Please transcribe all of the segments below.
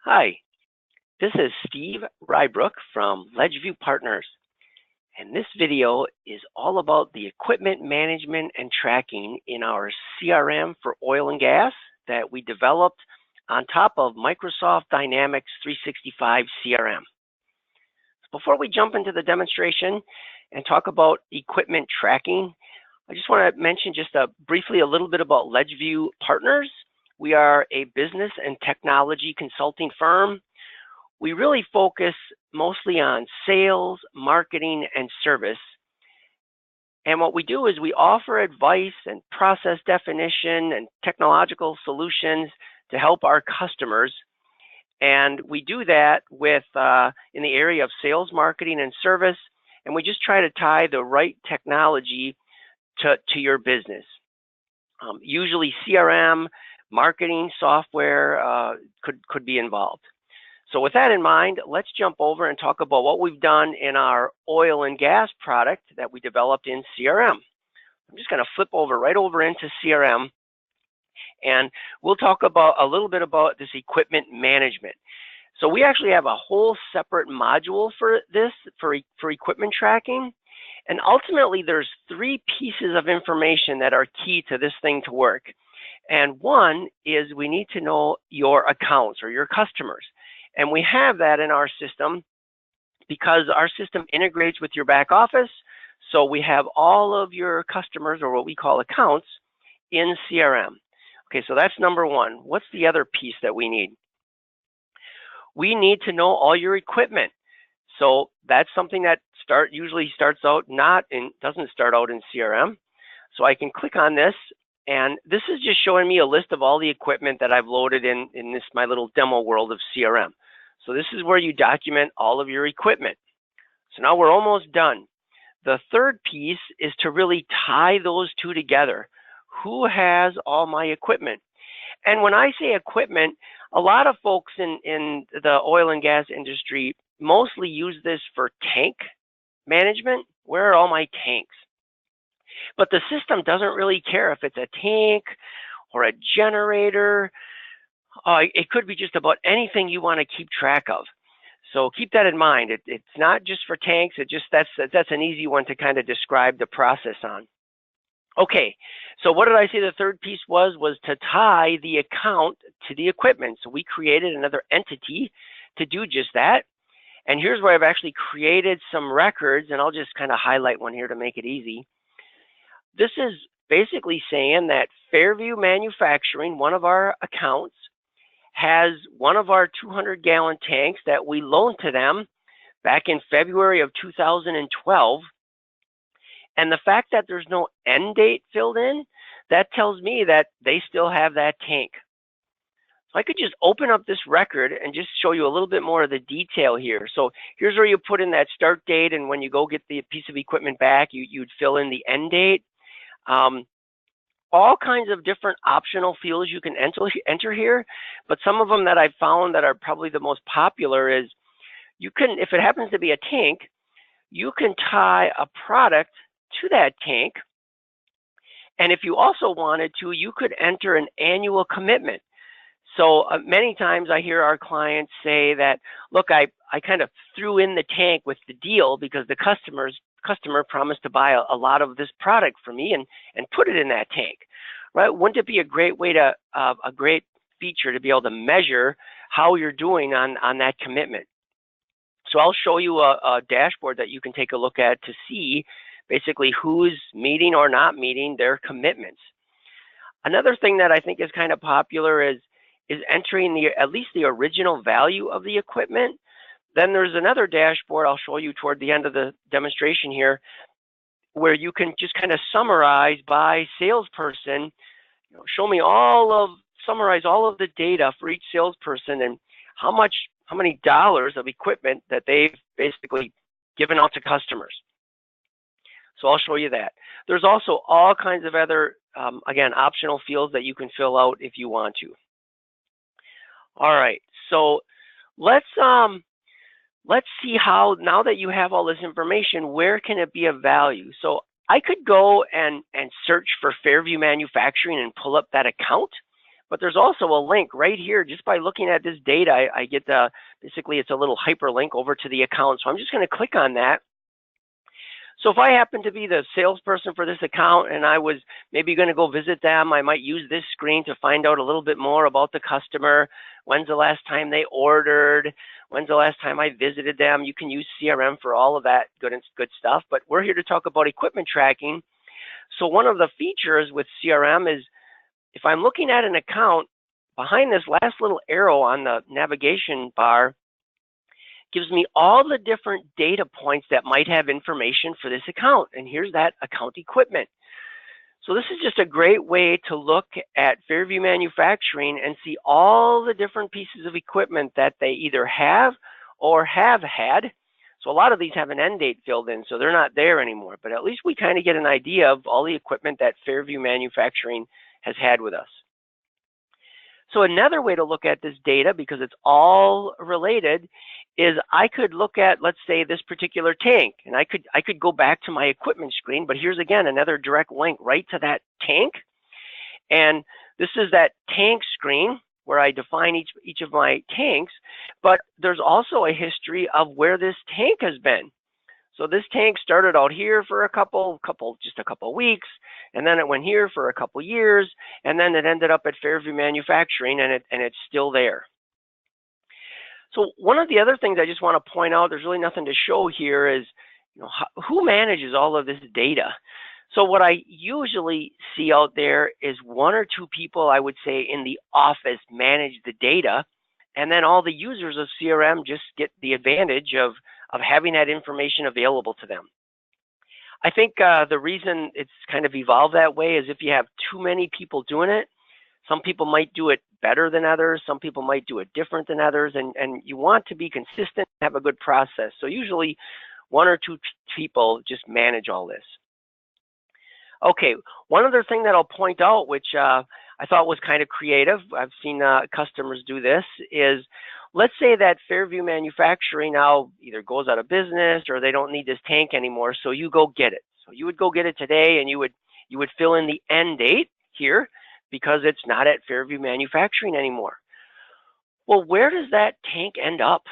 Hi, this is Steve Rybrook from Ledgeview Partners, and this video is all about the equipment management and tracking in our CRM for oil and gas that we developed on top of Microsoft Dynamics 365 CRM. Before we jump into the demonstration and talk about equipment tracking, I just want to mention briefly a little bit about Ledgeview Partners. We are a business and technology consulting firm. We really focus mostly on sales, marketing, and service. And what we do is we offer advice and process definition and technological solutions to help our customers. And we do that with in the area of sales, marketing, and service. And we just try to tie the right technology to your business. Usually CRM, marketing software could be involved. So with that in mind, let's jump over and talk about what we've done in our oil and gas product that we developed in CRM. I'm just going to flip right over into CRM, and we'll talk about a little bit about this equipment management. So we actually have a whole separate module for this, for equipment tracking. And ultimately, there's three pieces of information that are key to this thing to work. And one is we need to know your accounts or your customers. And we have that in our system because our system integrates with your back office. So we have all of your customers, or what we call accounts, in CRM. Okay, so that's number one. What's the other piece that we need? We need to know all your equipment. So that's something that usually doesn't start out in CRM. So I can click on this, and this is just showing me a list of all the equipment that I've loaded in my little demo world of CRM. So this is where you document all of your equipment. So now we're almost done. The third piece is to really tie those two together. Who has all my equipment? And when I say equipment, a lot of folks in the oil and gas industry mostly use this for tank management. Where are all my tanks? But the system doesn't really care if it's a tank or a generator. It could be just about anything you want to keep track of. So keep that in mind. It's not just for tanks. That's an easy one to kind of describe the process on. Okay, so what did I say the third piece was to tie the account to the equipment. So we created another entity to do just that. And here's where I've actually created some records, and I'll just kind of highlight one here to make it easy. This is basically saying that Fairview Manufacturing, one of our accounts, has one of our 200-gallon tanks that we loaned to them back in February of 2012. And the fact that there's no end date filled in, that tells me that they still have that tank. So I could just open up this record and just show you a little bit more of the detail here. So here's where you put in that start date, and when you go get the piece of equipment back, you'd fill in the end date. All kinds of different optional fields you can enter here, but some of them that I've found that are probably the most popular is if it happens to be a tank, you can tie a product to that tank. And if you also wanted to, you could enter an annual commitment. So many times I hear our clients say that, look, I kind of threw in the tank with the deal because the customer promised to buy a lot of this product for me and put it in that tank, right? Wouldn't it be a great way a great feature to be able to measure how you're doing on that commitment? So I'll show you a dashboard that you can take a look at to see basically who's meeting or not meeting their commitments. Another thing that I think is kind of popular is entering at least the original value of the equipment. Then there's another dashboard I'll show you toward the end of the demonstration here, where you can just kind of summarize by salesperson, summarize all of the data for each salesperson and how many dollars of equipment that they've basically given out to customers. So I'll show you that. There's also all kinds of other, again, optional fields that you can fill out if you want to. All right, so let's see how, now that you have all this information, where can it be of value? So I could go and search for Fairview Manufacturing and pull up that account, But there's also a link right here. Just by looking at this data, I get basically it's a little hyperlink over to the account. So I'm just going to click on that. So if I happen to be the salesperson for this account and I was maybe going to go visit them, I might use this screen to find out a little bit more about the customer. When's the last time they ordered? When's the last time I visited them? You can use CRM for all of that good stuff, but we're here to talk about equipment tracking. So one of the features with CRM is if I'm looking at an account, behind this last little arrow on the navigation bar gives me all the different data points that might have information for this account. And here's that account equipment. So this is just a great way to look at Fairview Manufacturing and see all the different pieces of equipment that they either have or have had. So a lot of these have an end date filled in, so they're not there anymore. But at least we kind of get an idea of all the equipment that Fairview Manufacturing has had with us. So another way to look at this data, because it's all related, is I could look at, let's say, this particular tank, and I could go back to my equipment screen, but here's again another direct link right to that tank. And this is that tank screen where I define each of my tanks, but there's also a history of where this tank has been. So this tank started out here for just a couple weeks, and then it went here for a couple years, and then it ended up at Fairview Manufacturing, and it's still there. So one of the other things I just want to point out, there's really nothing to show here, is who manages all of this data. So what I usually see out there is one or two people, I would say, in the office manage the data, and then all the users of CRM just get the advantage of having that information available to them. I think the reason it's kind of evolved that way is if you have too many people doing it, some people might do it better than others, some people might do it different than others, and you want to be consistent and have a good process. So usually one or two people just manage all this. Okay, one other thing that I'll point out, which I thought was kind of creative, I've seen customers do this, is let's say that Fairview Manufacturing now either goes out of business or they don't need this tank anymore, so you go get it. So you would go get it today, and you would fill in the end date here because it's not at Fairview Manufacturing anymore. Well, where does that tank end up?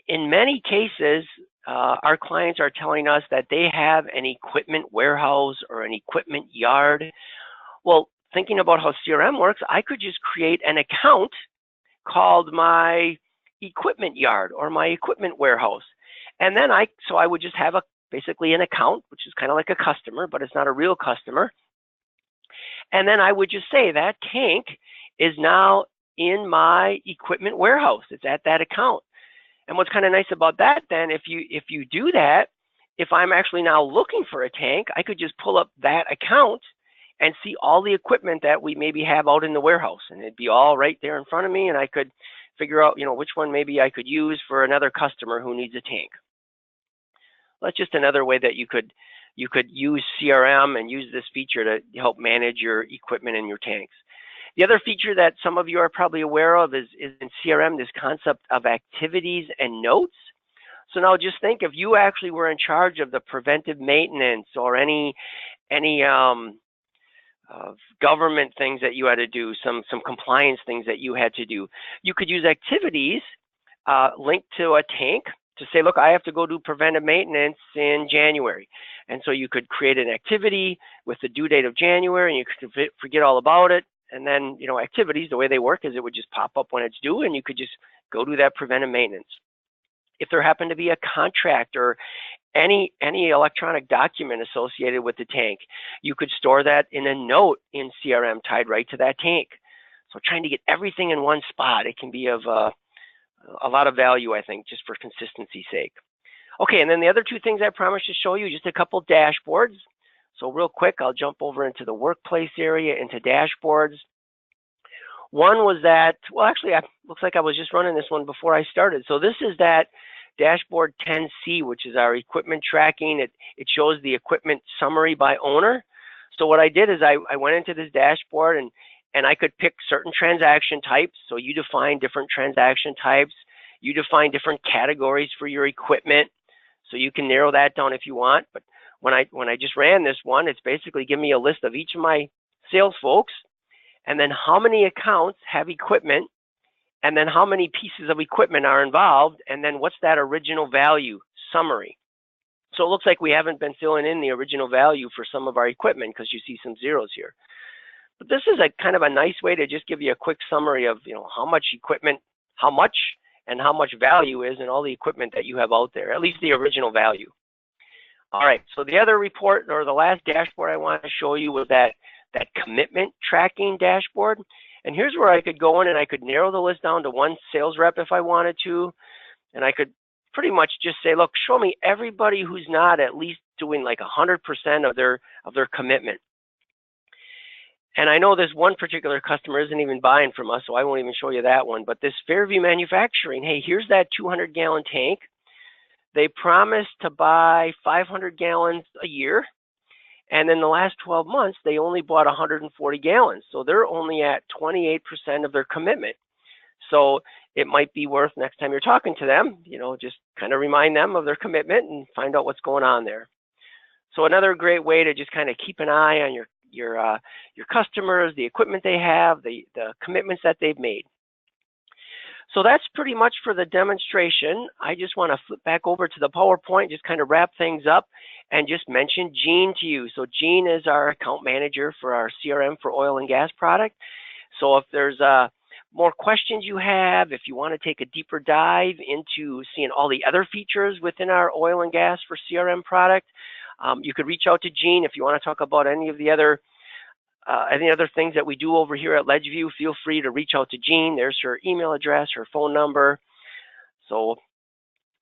In many cases, our clients are telling us that they have an equipment warehouse or an equipment yard. Well, thinking about how CRM works, I could just create an account called my equipment yard or my equipment warehouse. And then I would just have basically an account, which is kind of like a customer, but it's not a real customer. And then I would just say that tank is now in my equipment warehouse. It's at that account. And what's kind of nice about that then, if you do that, if I'm actually now looking for a tank, I could just pull up that account and see all the equipment that we maybe have out in the warehouse, and it'd be all right there in front of me, and I could figure out, which one maybe I could use for another customer who needs a tank. That's just another way that you could use CRM and use this feature to help manage your equipment and your tanks. The other feature that some of you are probably aware of is in CRM, this concept of activities and notes. So now just think if you actually were in charge of the preventive maintenance or any government things that you had to do, some compliance things that you had to do, you could use activities linked to a tank to say, look, I have to go do preventive maintenance in January. And so you could create an activity with the due date of January, and you could forget all about it. And then, activities, the way they work is it would just pop up when it's due, and you could just go do that preventive maintenance. If there happened to be a contract or any electronic document associated with the tank, you could store that in a note in CRM tied right to that tank. So trying to get everything in one spot, it can be of a lot of value, I think, just for consistency's sake. Okay, and then the other two things I promised to show you, just a couple dashboards. So real quick, I'll jump over into the workplace area, into dashboards. One was that, well, actually, looks like I was just running this one before I started. So this is that dashboard 10C, which is our equipment tracking. It shows the equipment summary by owner. So what I did is I went into this dashboard and I could pick certain transaction types. So you define different transaction types. You define different categories for your equipment. So you can narrow that down if you want. But when I just ran this one, it's basically giving me a list of each of my sales folks. and then how many accounts have equipment, and then how many pieces of equipment are involved, and then what's that original value summary. So it looks like we haven't been filling in the original value for some of our equipment because you see some zeros here. But this is a kind of a nice way to just give you a quick summary of, how much equipment, how much and how much value is in all the equipment that you have out there, at least the original value. All right, so the other report, or the last dashboard I wanted to show you, was that commitment tracking dashboard. And here's where I could go in and I could narrow the list down to one sales rep if I wanted to. And I could pretty much just say, look, show me everybody who's not at least doing like 100% of their commitment. And I know this one particular customer isn't even buying from us, so I won't even show you that one. But this Fairview Manufacturing, hey, here's that 200-gallon tank. They promised to buy 500 gallons a year. And in the last 12 months, they only bought 140 gallons. So they're only at 28% of their commitment. So it might be worth, next time you're talking to them, just kind of remind them of their commitment and find out what's going on there. So another great way to just kind of keep an eye on your customers, the equipment they have, the commitments that they've made. So that's pretty much for the demonstration. I just want to flip back over to the PowerPoint, just kind of wrap things up and just mention Gene to you. So Gene is our account manager for our CRM for oil and gas product. So if there's more questions you have, if you want to take a deeper dive into seeing all the other features within our oil and gas for CRM product, you could reach out to Gene. If you want to talk about any other things that we do over here at LedgeView, feel free to reach out to Jean. There's her email address, her phone number. So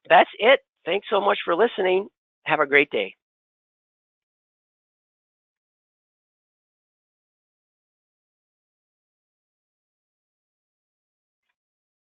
that's it. Thanks so much for listening. Have a great day.